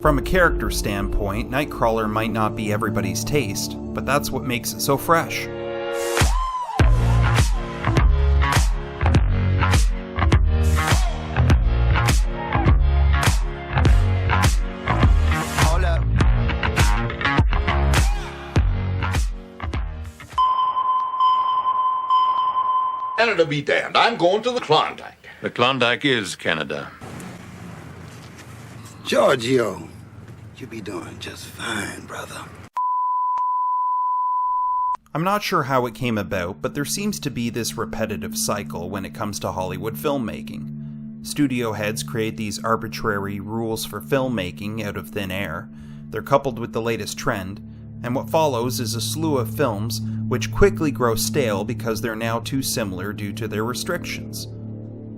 From a character standpoint, Nightcrawler might not be everybody's taste, but that's what makes it so fresh. Canada be damned. I'm going to the Klondike. The Klondike is Canada. Giorgio, you be doing just fine, brother. I'm not sure how it came about, but there seems to be this repetitive cycle when it comes to Hollywood filmmaking. Studio heads create these arbitrary rules for filmmaking out of thin air. They're coupled with the latest trend, and what follows is a slew of films which quickly grow stale because they're now too similar due to their restrictions.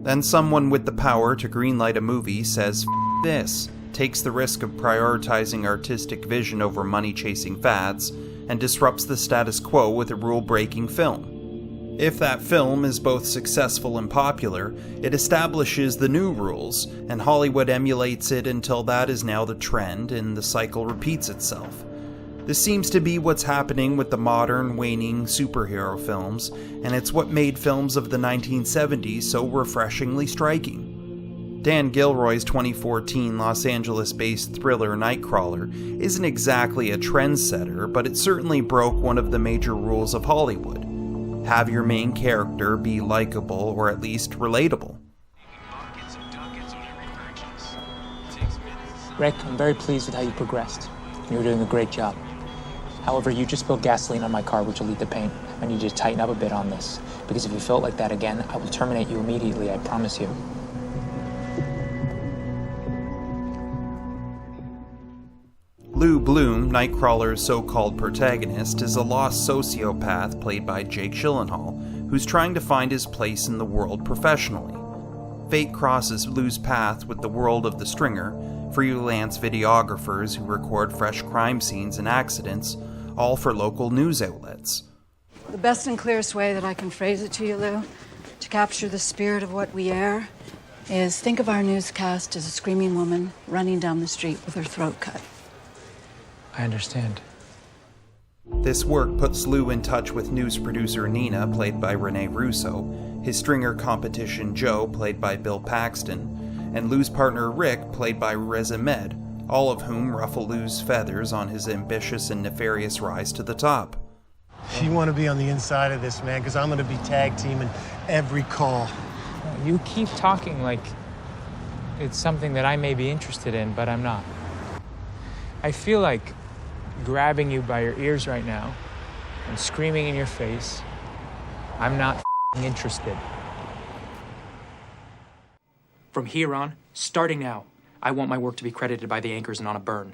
Then someone with the power to greenlight a movie says, "F this," takes the risk of prioritizing artistic vision over money-chasing fads, and disrupts the status quo with a rule-breaking film. If that film is both successful and popular, it establishes the new rules, and Hollywood emulates it until that is now the trend and the cycle repeats itself. This seems to be what's happening with the modern, waning superhero films, and it's what made films of the 1970s so refreshingly striking. Dan Gilroy's 2014 Los Angeles-based thriller Nightcrawler isn't exactly a trendsetter, but it certainly broke one of the major rules of Hollywood. Have your main character be likable or at least relatable. Rick, I'm very pleased with how you progressed. You're doing a great job. However, you just spilled gasoline on my car, which will lead to paint. I need you to tighten up a bit on this, because if you feel it like that again, I will terminate you immediately, I promise you. Lou Bloom, Nightcrawler's so-called protagonist, is a lost sociopath played by Jake Gyllenhaal, who's trying to find his place in the world professionally. Fate crosses Lou's path with the world of the Stringer, freelance videographers who record fresh crime scenes and accidents, all for local news outlets. The best and clearest way that I can phrase it to you, Lou, to capture the spirit of what we air, is think of our newscast as a screaming woman running down the street with her throat cut. I understand. This work puts Lou in touch with news producer Nina, played by Rene Russo, his Stringer competition Joe, played by Bill Paxton, and Lou's partner Rick, played by Riz Ahmed, all of whom ruffle Lou's feathers on his ambitious and nefarious rise to the top. You want to be on the inside of this, man, because I'm going to be tag teaming every call. You keep talking like it's something that I may be interested in, but I'm not. I feel like grabbing you by your ears right now and screaming in your face, I'm not interested. From here on, starting now, I want my work to be credited by the anchors and on a burn.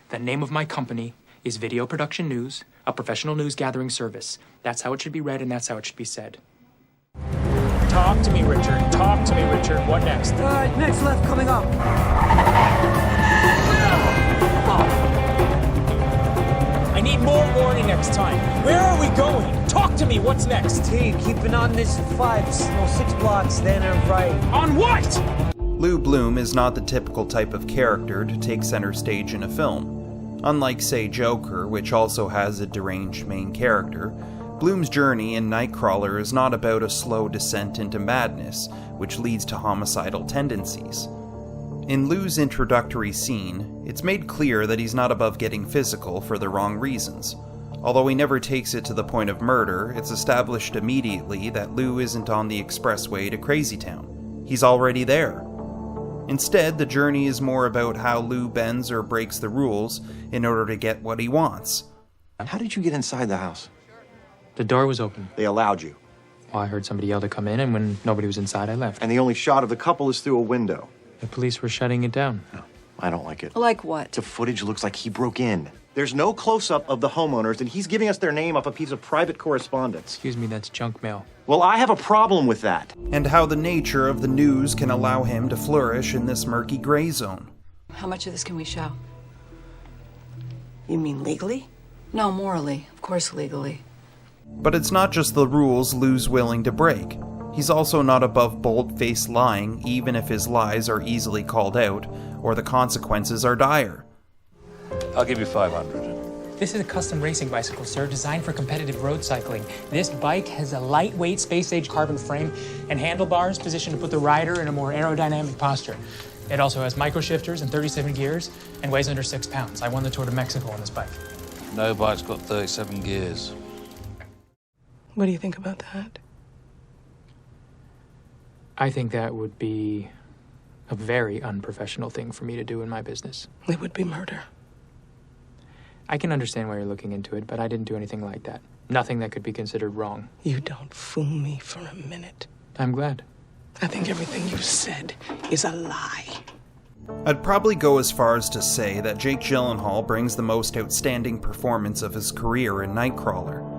The name of my company is Video Production News, a professional news gathering service. That's how it should be read and that's how it should be said. Talk to me, Richard. Talk to me, Richard. What next? Next left coming up. I need more warning next time. Where are we going? Talk to me. What's next? T, keeping on this 6 blocks, then and right. On what? Lou Bloom is not the typical type of character to take center stage in a film. Unlike, say, Joker, which also has a deranged main character, Bloom's journey in Nightcrawler is not about a slow descent into madness, which leads to homicidal tendencies. In Lou's introductory scene, it's made clear that he's not above getting physical for the wrong reasons. Although he never takes it to the point of murder, it's established immediately that Lou isn't on the expressway to Crazy Town. He's already there. Instead, the journey is more about how Lou bends or breaks the rules in order to get what he wants. How did you get inside the house? The door was open. They allowed you. Well, I heard somebody yell to come in, and when nobody was inside, I left. And the only shot of the couple is through a window. The police were shutting it down. No, I don't like it. Like what? The footage looks like he broke in. There's no close-up of the homeowners, and he's giving us their name off a piece of private correspondence. Excuse me, that's junk mail. Well, I have a problem with that. And how the nature of the news can allow him to flourish in this murky gray zone. How much of this can we show? You mean legally? No, morally. Of course, legally. But it's not just the rules Lou's willing to break. He's also not above bold-faced lying, even if his lies are easily called out, or the consequences are dire. I'll give you 500. This is a custom racing bicycle, sir, designed for competitive road cycling. This bike has a lightweight space-age carbon frame and handlebars positioned to put the rider in a more aerodynamic posture. It also has micro-shifters and 37 gears and weighs under 6 pounds. I won the Tour de Mexico on this bike. No bike's got 37 gears. What do you think about that? I think that would be a very unprofessional thing for me to do in my business. It would be murder. I can understand why you're looking into it, but I didn't do anything like that. Nothing that could be considered wrong. You don't fool me for a minute. I'm glad. I think everything you said is a lie. I'd probably go as far as to say that Jake Gyllenhaal brings the most outstanding performance of his career in Nightcrawler.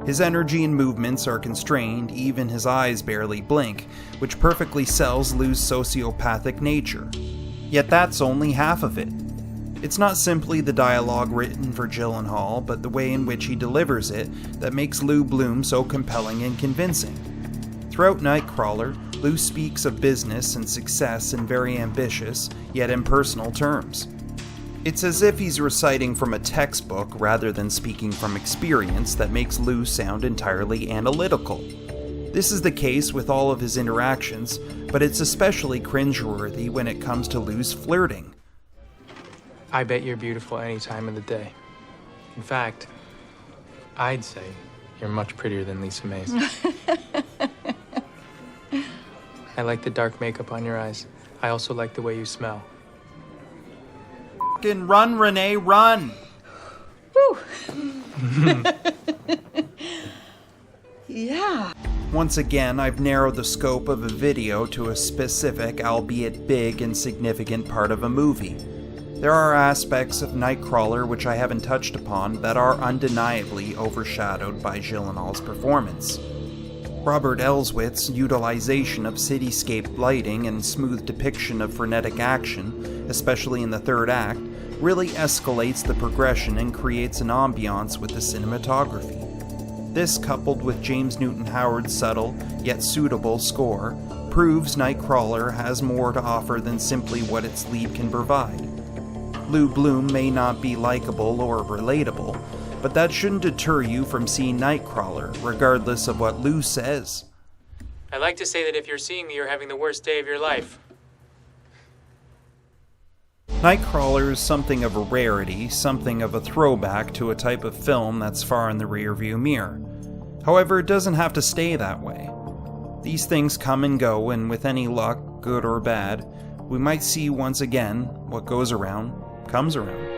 His energy and movements are constrained, even his eyes barely blink, which perfectly sells Lou's sociopathic nature. Yet that's only half of it. It's not simply the dialogue written for Gyllenhaal, but the way in which he delivers it that makes Lou Bloom so compelling and convincing. Throughout Nightcrawler, Lou speaks of business and success in very ambitious, yet impersonal terms. It's as if he's reciting from a textbook rather than speaking from experience that makes Lou sound entirely analytical. This is the case with all of his interactions, but it's especially cringeworthy when it comes to Lou's flirting. I bet you're beautiful any time of the day. In fact, I'd say you're much prettier than Lisa May's. I like the dark makeup on your eyes. I also like the way you smell. F***ing run, Renee, run! Woo! Yeah. Once again, I've narrowed the scope of a video to a specific, albeit big and significant part of a movie. There are aspects of Nightcrawler which I haven't touched upon that are undeniably overshadowed by Gyllenhaal's performance. Robert Elswit's utilization of cityscape lighting and smooth depiction of frenetic action, especially in the third act, really escalates the progression and creates an ambiance with the cinematography. This, coupled with James Newton Howard's subtle, yet suitable score, proves Nightcrawler has more to offer than simply what its lead can provide. Lou Bloom may not be likable or relatable, but that shouldn't deter you from seeing Nightcrawler, regardless of what Lou says. I like to say that if you're seeing me, you're having the worst day of your life. Nightcrawler is something of a rarity, something of a throwback to a type of film that's far in the rearview mirror. However, it doesn't have to stay that way. These things come and go, and with any luck, good or bad, we might see once again what goes around comes around.